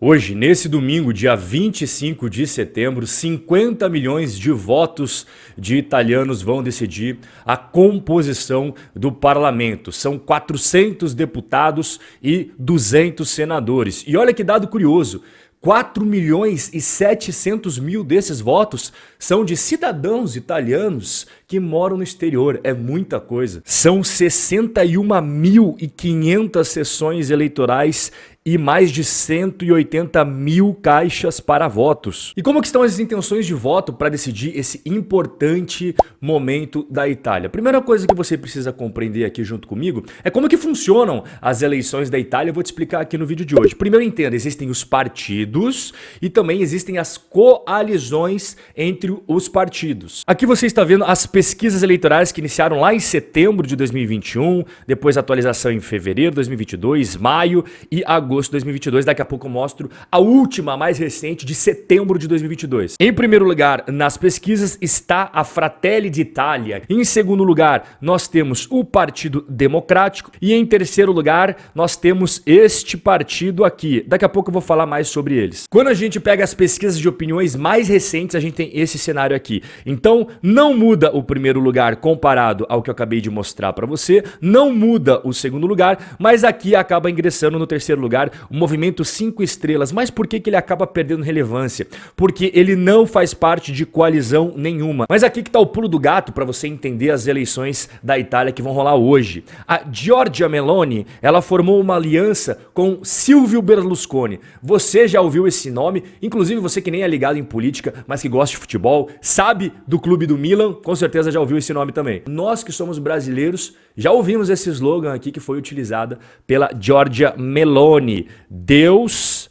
Hoje, nesse domingo, dia 25 de setembro, 50 milhões de votos de italianos vão decidir a composição do parlamento. São 400 deputados e 200 senadores. E olha que dado curioso, 4 milhões e 700 mil desses votos são de cidadãos italianos que moram no exterior. É muita coisa. São 61.500 sessões eleitorais e mais de 180 mil caixas para votos. E como que estão as intenções de voto para decidir esse importante momento da Itália? A primeira coisa que você precisa compreender aqui junto comigo é como que funcionam as eleições da Itália. Eu vou te explicar aqui no vídeo de hoje. Primeiro entenda, existem os partidos e também existem as coalizões entre os partidos. Aqui você está vendo as pesquisas eleitorais que iniciaram lá em setembro de 2021, depois atualização em fevereiro de 2022, maio e agosto de 2022. Daqui a pouco eu mostro a última, a mais recente, de setembro de 2022. Em primeiro lugar, nas pesquisas, está a Fratelli d'Italia. Em segundo lugar, nós temos o Partido Democrático. E em terceiro lugar, nós temos este partido aqui. Daqui a pouco eu vou falar mais sobre eles. Quando a gente pega as pesquisas de opiniões mais recentes, a gente tem esse cenário aqui. Então, não muda o primeiro lugar comparado ao que eu acabei de mostrar para você. Não muda o segundo lugar, mas aqui acaba ingressando no terceiro lugar o movimento 5 estrelas. Mas por que ele acaba perdendo relevância? Porque ele não faz parte de coalizão nenhuma. Mas aqui que tá o pulo do gato para você entender as eleições da Itália que vão rolar hoje. A Giorgia Meloni, ela formou uma aliança com Silvio Berlusconi. Você já ouviu esse nome? Inclusive você que nem é ligado em política, mas que gosta de futebol, sabe do clube do Milan, com certeza já ouviu esse nome também. Nós que somos brasileiros já ouvimos esse slogan aqui que foi utilizado pela Giorgia Meloni: Deus,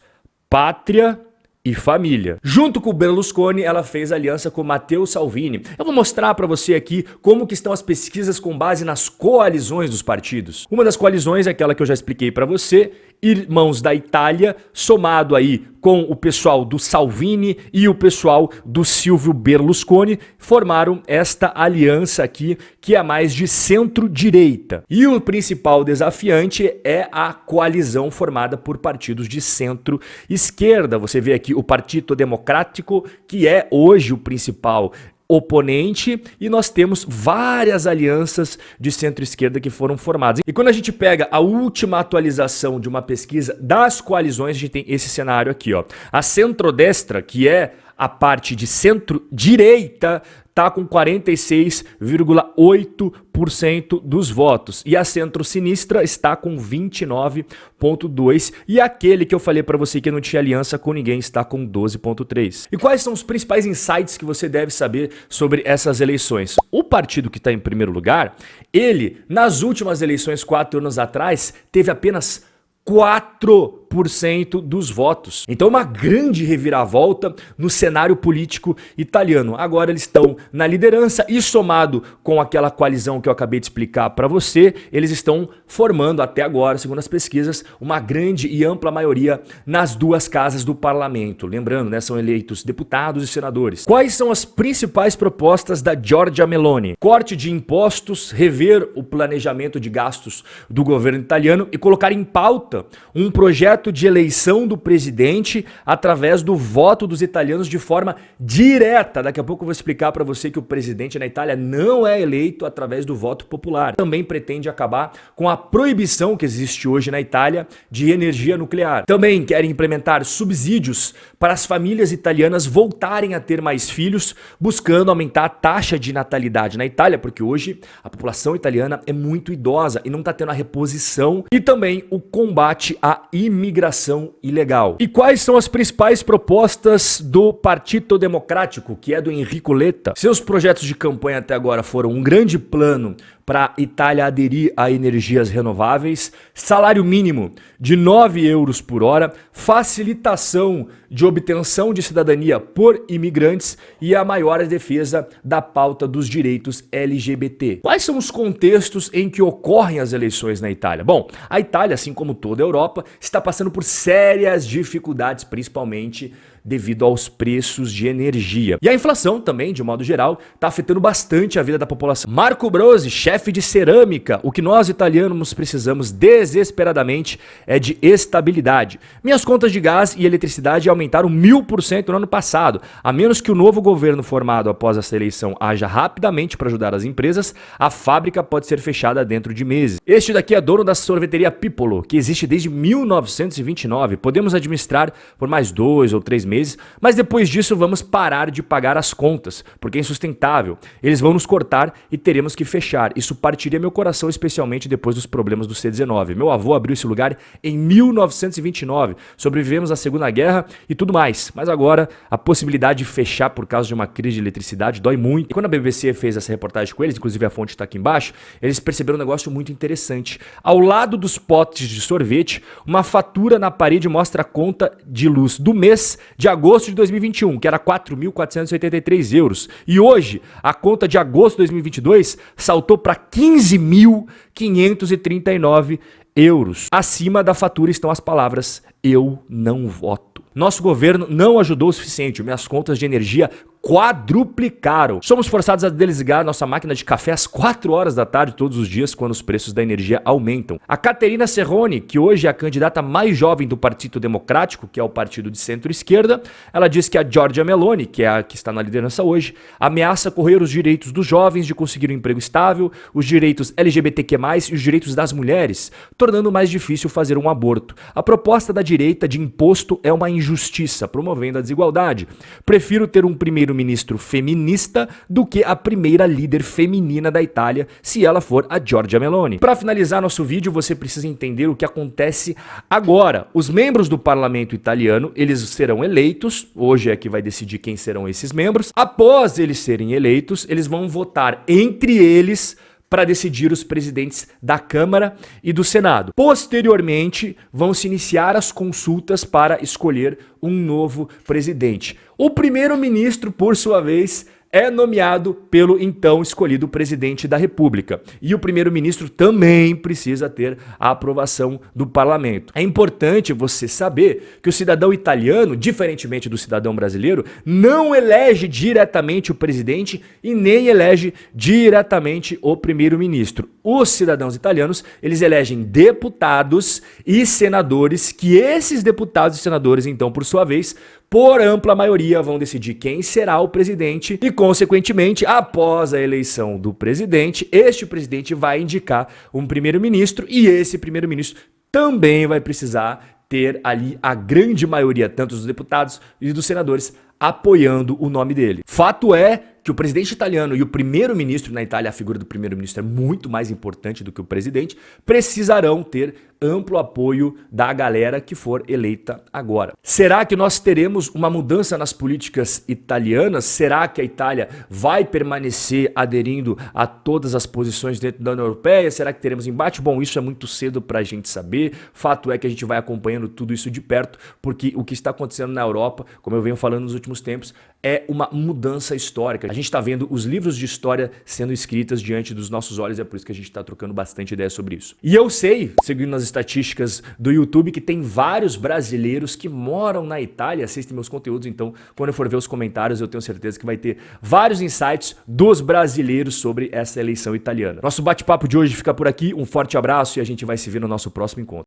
pátria e família. Junto com o Berlusconi, ela fez aliança com Matteo Salvini. Eu vou mostrar para você aqui como que estão as pesquisas com base nas coalizões dos partidos. Uma das coalizões é aquela que eu já expliquei para você, Irmãos da Itália, somado aí com o pessoal do Salvini e o pessoal do Silvio Berlusconi, formaram esta aliança aqui, que é mais de centro-direita. E o principal desafiante é a coalizão formada por partidos de centro-esquerda. Você vê aqui o Partito Democrático, que é hoje o principal oponente, e nós temos várias alianças de centro-esquerda que foram formadas. E quando a gente pega a última atualização de uma pesquisa das coalizões, a gente tem esse cenário aqui, ó. A centrodestra, que é a parte de centro-direita, está com 46,8% dos votos. E a centro-sinistra está com 29,2%. E aquele que eu falei para você que não tinha aliança com ninguém está com 12,3%. E quais são os principais insights que você deve saber sobre essas eleições? O partido que está em primeiro lugar, ele, nas últimas eleições, 4 anos atrás, teve apenas 4% dos votos. Então uma grande reviravolta no cenário político italiano. Agora eles estão na liderança e, somado com aquela coalizão que eu acabei de explicar para você, eles estão formando até agora, segundo as pesquisas, uma grande e ampla maioria nas duas casas do parlamento. Lembrando, né, são eleitos deputados e senadores. Quais são as principais propostas da Giorgia Meloni? Corte de impostos, rever o planejamento de gastos do governo italiano e colocar em pauta um projeto de eleição do presidente através do voto dos italianos de forma direta. Daqui a pouco eu vou explicar para você que o presidente na Itália não é eleito através do voto popular. Também pretende acabar com a proibição que existe hoje na Itália de energia nuclear. Também querem implementar subsídios para as famílias italianas voltarem a ter mais filhos, buscando aumentar a taxa de natalidade na Itália, porque hoje a população italiana é muito idosa e não está tendo a reposição, e também o combate à imigração ilegal. E quais são as principais propostas do Partito Democrático, que é do Enrico Letta? Seus projetos de campanha até agora foram um grande plano para a Itália aderir a energias renováveis, salário mínimo de 9 euros por hora, facilitação de obtenção de cidadania por imigrantes e a maior defesa da pauta dos direitos LGBT. Quais são os contextos em que ocorrem as eleições na Itália? Bom, a Itália, assim como toda a Europa, está passando por sérias dificuldades, principalmente devido aos preços de energia. E a inflação também, de modo geral, está afetando bastante a vida da população. Marco Brosi, chefe de cerâmica, o que nós italianos precisamos desesperadamente é de estabilidade. Minhas contas de gás e eletricidade aumentaram 1000% no ano passado. A menos que o novo governo formado após essa eleição haja rapidamente para ajudar as empresas, a fábrica pode ser fechada dentro de meses. Este daqui é dono da sorveteria Pipolo, que existe desde 1929. Podemos administrar por mais 2 ou 3 meses, mas depois disso vamos parar de pagar as contas, porque é insustentável. Eles vão nos cortar e teremos que fechar. Isso partiria meu coração, especialmente depois dos problemas do C-19. Meu avô abriu esse lugar em 1929. Sobrevivemos à Segunda Guerra e tudo mais. Mas agora, a possibilidade de fechar por causa de uma crise de eletricidade dói muito. E quando a BBC fez essa reportagem com eles, inclusive a fonte está aqui embaixo, eles perceberam um negócio muito interessante. Ao lado dos potes de sorvete, uma fatura na parede mostra a conta de luz do mês de agosto de 2021, que era 4.483 euros. E hoje, a conta de agosto de 2022 saltou para 15.539 euros. Acima da fatura estão as palavras "eu não voto". Nosso governo não ajudou o suficiente. Minhas contas de energia quadruplicaram. Somos forçados a desligar nossa máquina de café às 4 horas da tarde todos os dias quando os preços da energia aumentam. A Caterina Serrone, que hoje é a candidata mais jovem do Partido Democrático, que é o partido de centro-esquerda, ela diz que a Giorgia Meloni, que é a que está na liderança hoje, ameaça correr os direitos dos jovens de conseguir um emprego estável, os direitos LGBTQ+, e os direitos das mulheres, tornando mais difícil fazer um aborto. A proposta da direita de imposto é uma injustiça, promovendo a desigualdade. Prefiro ter um primeiro-ministro feminista do que a primeira líder feminina da Itália, se ela for a Giorgia Meloni. Para finalizar nosso vídeo, você precisa entender o que acontece agora. Os membros do parlamento italiano, eles serão eleitos, hoje é que vai decidir quem serão esses membros. Após eles serem eleitos, eles vão votar entre eles para decidir os presidentes da Câmara e do Senado. Posteriormente, vão se iniciar as consultas para escolher um novo presidente. O primeiro-ministro, por sua vez, é nomeado pelo então escolhido presidente da República. E o primeiro-ministro também precisa ter a aprovação do parlamento. É importante você saber que o cidadão italiano, diferentemente do cidadão brasileiro, não elege diretamente o presidente e nem elege diretamente o primeiro-ministro. Os cidadãos italianos, eles elegem deputados e senadores, que esses deputados e senadores, então, por sua vez, por ampla maioria, vão decidir quem será o presidente e, consequentemente, após a eleição do presidente, este presidente vai indicar um primeiro-ministro e esse primeiro-ministro também vai precisar ter ali a grande maioria, tanto dos deputados e dos senadores, apoiando o nome dele. Fato é que o presidente italiano e o primeiro-ministro, na Itália a figura do primeiro-ministro é muito mais importante do que o presidente, precisarão ter amplo apoio da galera que for eleita agora. Será que nós teremos uma mudança nas políticas italianas? Será que a Itália vai permanecer aderindo a todas as posições dentro da União Europeia? Será que teremos embate? Bom, isso é muito cedo para a gente saber. Fato é que a gente vai acompanhando tudo isso de perto, porque o que está acontecendo na Europa, como eu venho falando nos últimos tempos, é uma mudança histórica. A gente está vendo os livros de história sendo escritos diante dos nossos olhos, é por isso que a gente está trocando bastante ideia sobre isso. E eu sei, seguindo as estatísticas do YouTube, que tem vários brasileiros que moram na Itália, assistem meus conteúdos, então quando eu for ver os comentários eu tenho certeza que vai ter vários insights dos brasileiros sobre essa eleição italiana. Nosso bate-papo de hoje fica por aqui, um forte abraço e a gente vai se ver no nosso próximo encontro.